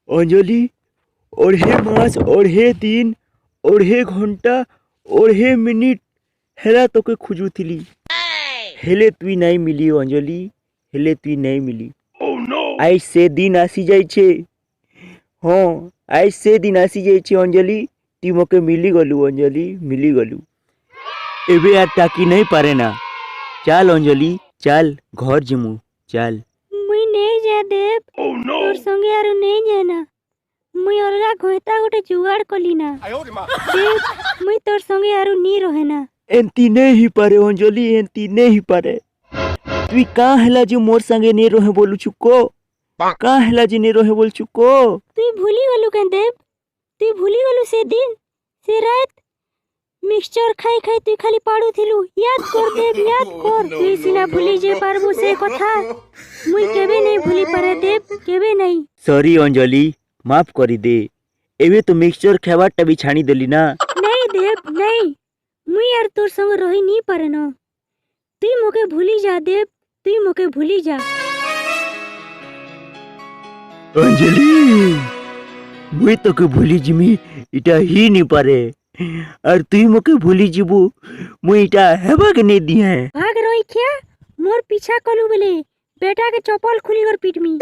অঞ্জলি, অঢ়ে মাস, অঢ়ে দিন, অঢ়ে ঘন্টা, অঢ়ে মিনিট হেলা তোকে খুঁজুଥିଲି, হেলে তুই নাই মিলি অঞ্জলি, হেলে তুই নাই মিলি। আজ সে দিন আসি যাইছে, হ্যাঁ আজ সে দিন আসি যাইছে অঞ্জলি, তুই মকে মিলি গলু অঞ্জলি, মিলি গলু। এবে আর টাকি নাই পারে না। চাল অঞ্জলি চাল, ঘর জিমু চাল। মুই নেই যা দেব, তোর সঙ্গে আর নেই যা না। মুই অলগা ঘইতা গোটে জুগাড় কলি না দেব, মুই তোর সঙ্গে আর নি রহে না। এন্তি নেই হি পারে অঞ্জলি, এন্তি নেই হি পারে। তুই কাঁ হেলা যে মোর সঙ্গে নে রহে বলুছু কো, কাঁ হেলা যে নে রহে বলছু কো। তুই ভুলি গলু কেন দেব? তুই ভুলি গলু সে দিন, সে রাত মিক্সচার খাই খাই তুই খালি পাড়ুথিলু। ইয়াদ কর দেব, ইয়াদ কর। তুই সিনা ভুলি যে পারবু সে কথা, মুই কেবে নেই ভুলি পারে দেব, কেবে নাই। সরি অঞ্জলি, মাফ করি দে। এবে তো মিক্সচার খাবারটা भी ছাড়ি দেলি না। नहीं देव नहीं, मुई यार तोर संग रही नहीं पारे न। तुई मोके भूली जा देव, तुई मोके भूली जा। অঞ্জলি, মুই তোকে ভুলি জিমি এটা হি নি পারে, আর তুই মকে ভুলি যিবু মুই এটা হেবাকে নে দিহে। भाग रोई क्या? मोर पीछा कलू बोले, बेटा के चप्पल खुली और पीट मी।